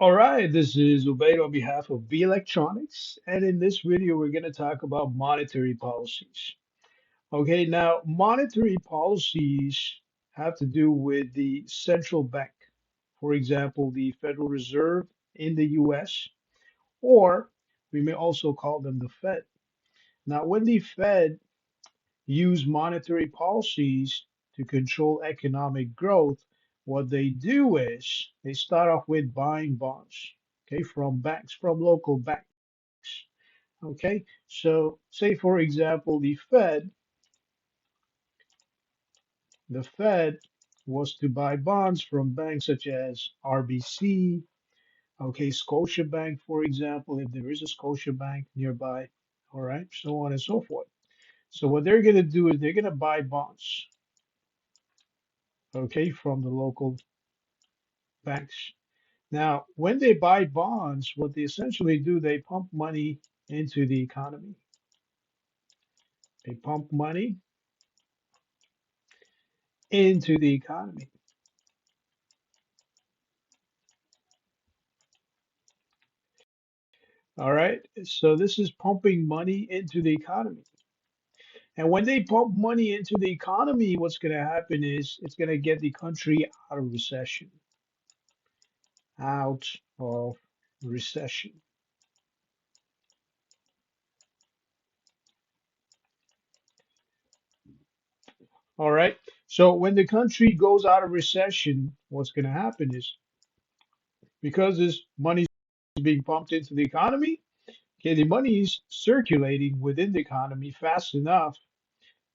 All right, this is Ubaid on behalf of B Electronics, and in this video, we're going to talk about monetary policies. Okay, now monetary policies have to do with the central bank, for example, the Federal Reserve in the US, or we may also call them the Fed. Now, when the Fed use monetary policies to control economic growth, what they do is they start off with buying bonds, okay, from banks, from local banks. Okay, so say for example, the Fed was to buy bonds from banks such as RBC, okay, Scotiabank, for example, if there is a Scotiabank nearby, all right, so on and so forth. So what they're going to do is they're going to buy bonds, okay, from the local banks. Now, when they buy bonds, what they essentially do, they pump money into the economy. They pump money into the economy. All right. So this is pumping money into the economy. And when they pump money into the economy, what's going to happen is it's going to get the country out of recession. Out of recession. All right. So when the country goes out of recession, what's going to happen is because this money is being pumped into the economy, okay, the money is circulating within the economy fast enough,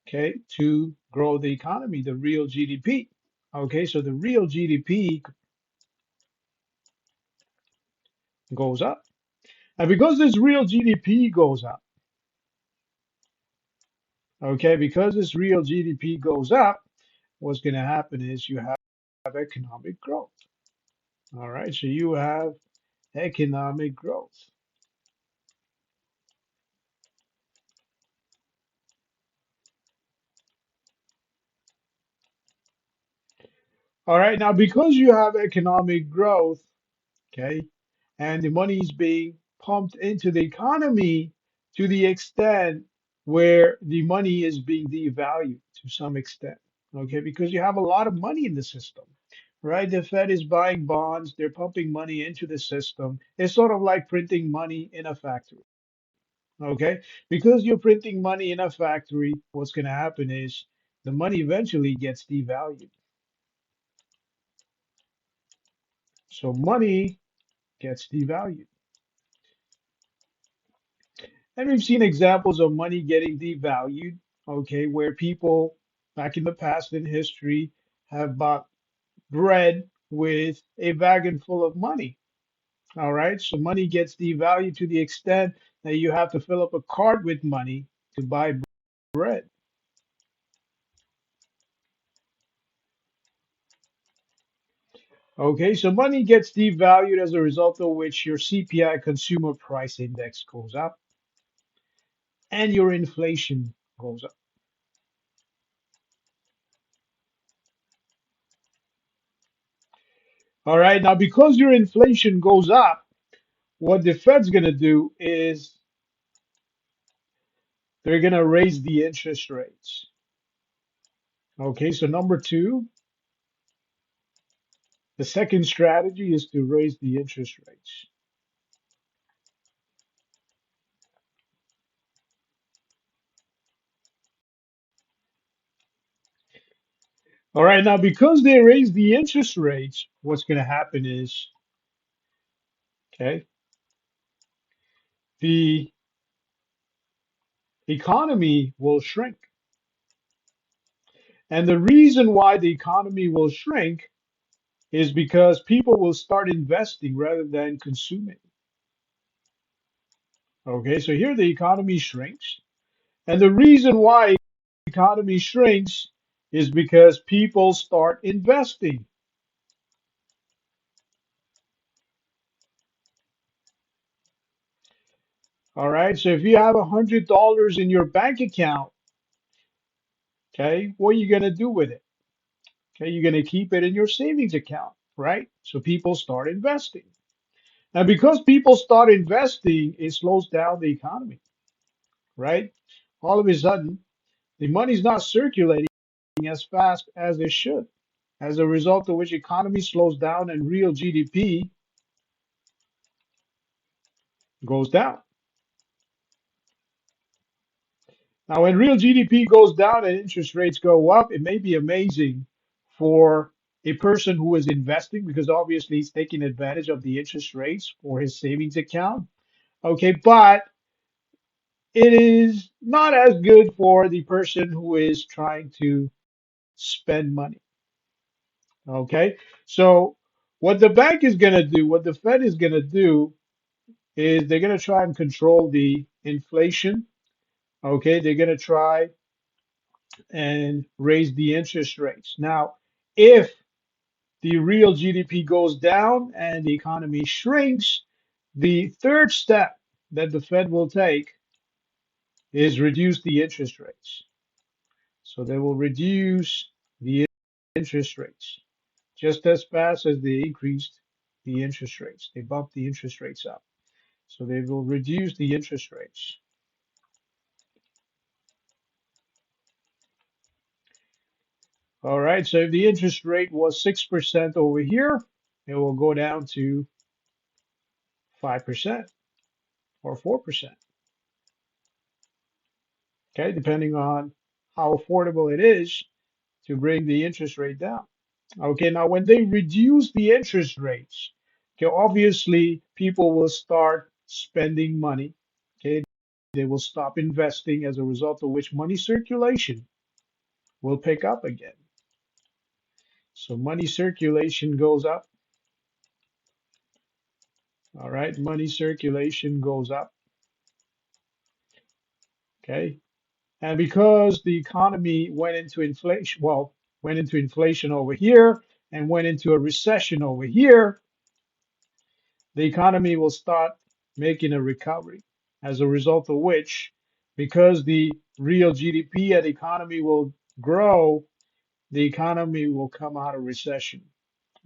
okay, to grow the economy, the real GDP. Okay, so the real GDP goes up. And because this real GDP goes up, okay, because this real GDP goes up, what's going to happen is you have economic growth. All right, so you have economic growth. All right, now because you have economic growth, okay, and the money is being pumped into the economy to the extent where the money is being devalued to some extent, okay, because you have a lot of money in the system, right? The Fed is buying bonds, they're pumping money into the system. It's sort of like printing money in a factory, okay? Because you're printing money in a factory, what's going to happen is the money eventually gets devalued. So money gets devalued. And we've seen examples of money getting devalued, okay, where people back in the past in history have bought bread with a wagon full of money. All right, so money gets devalued to the extent that you have to fill up a cart with money to buy bread. Okay, so money gets devalued as a result of which your CPI consumer price index goes up and your inflation goes up. All right, now because your inflation goes up, what the Fed's going to do is they're going to raise the interest rates. Okay, so number two, the second strategy is to raise the interest rates. All right, now because they raise the interest rates, what's going to happen is, okay, the economy will shrink. And the reason why the economy will shrink is because people will start investing rather than consuming. Okay, so here the economy shrinks. And the reason why the economy shrinks is because people start investing. All right. So if you have $100 in your bank account, okay, what are you going to do with it? Okay, you're going to keep it in your savings account, right? So people start investing. And because people start investing, it slows down the economy, right? All of a sudden, the money's not circulating as fast as it should. As a result of which economy slows down and real GDP goes down. Now, when real GDP goes down and interest rates go up, it may be amazing for a person who is investing because obviously he's taking advantage of the interest rates for his savings account. Okay, but it is not as good for the person who is trying to spend money. Okay, so what the bank is going to do, what the Fed is going to do, is they're going to try and control the inflation. Okay, they're going to try and raise the interest rates. Now, if the real GDP goes down and the economy shrinks, the third step that the Fed will take is reduce the interest rates. So they will reduce the interest rates just as fast as they increased the interest rates. They bumped the interest rates up. So they will reduce the interest rates. All right, so if the interest rate was 6% over here, it will go down to 5% or 4%, okay, depending on how affordable it is to bring the interest rate down. Okay, now when they reduce the interest rates, okay, obviously people will start spending money. Okay, they will stop investing as a result of which money circulation will pick up again. So money circulation goes up. All right, money circulation goes up. Okay, and because the economy went into inflation, well, went into inflation over here and went into a recession over here, the economy will start making a recovery. As a result of which, because the real GDP and economy will grow, the economy will come out of recession.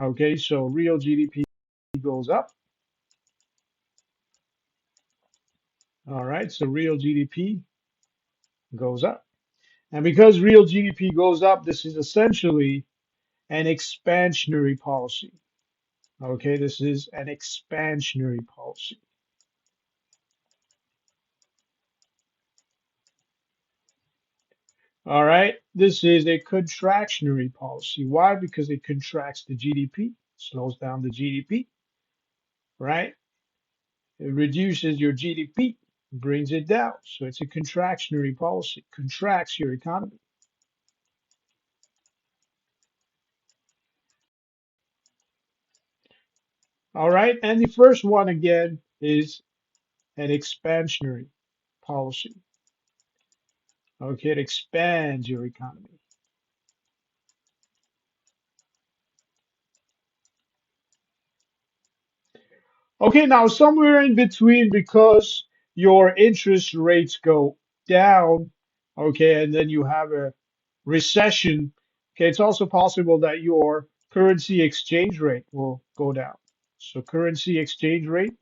Okay, so real GDP goes up. All right, so real GDP goes up. And because real GDP goes up, this is essentially an expansionary policy. Okay, this is an expansionary policy. All right, this is a contractionary policy. Why? Because it contracts the GDP, slows down the GDP, right? It reduces your GDP, brings it down. So it's a contractionary policy, contracts your economy. All right, and the first one again is an expansionary policy. Okay, it expands your economy. Okay, now somewhere in between, because your interest rates go down, okay, and then you have a recession, okay, it's also possible that your currency exchange rate will go down. So currency exchange rate,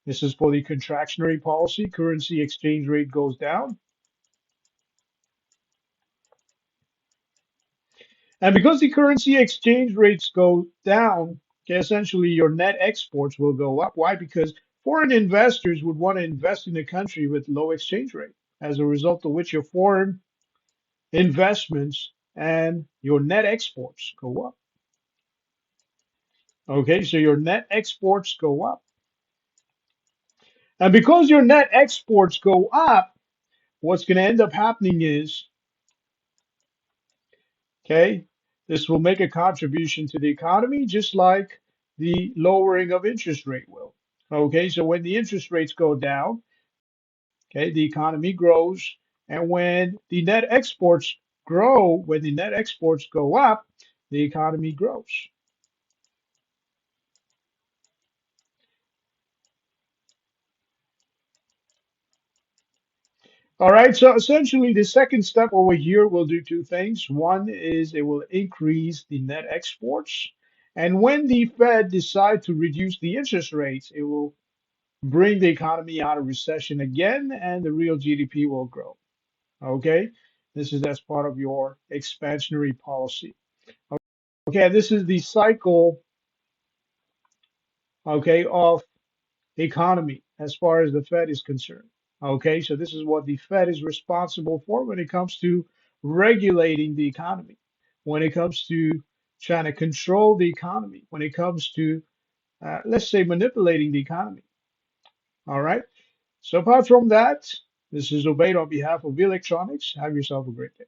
this is for the contractionary policy, currency exchange rate goes down. And because the currency exchange rates go down, okay, essentially your net exports will go up. Why? Because foreign investors would want to invest in a country with low exchange rate, as a result of which your foreign investments and your net exports go up. Okay, so your net exports go up. And because your net exports go up, what's going to end up happening is, okay, this will make a contribution to the economy, just like the lowering of interest rate will. Okay, so when the interest rates go down, okay, the economy grows. And when the net exports grow, when the net exports go up, the economy grows. All right, so essentially the second step over here will do two things. One is it will increase the net exports, And when the Fed decide to reduce the interest rates, it will bring the economy out of recession again, and the real GDP will grow. Okay, this is as part of your expansionary policy. Okay, this is the cycle, okay, of the economy as far as the Fed is concerned. Okay, so this is what the Fed is responsible for when it comes to regulating the economy, when it comes to trying to control the economy, when it comes to, let's say, manipulating the economy. All right. So apart from that, this is Obeyed on behalf of Electronics. Have yourself a great day.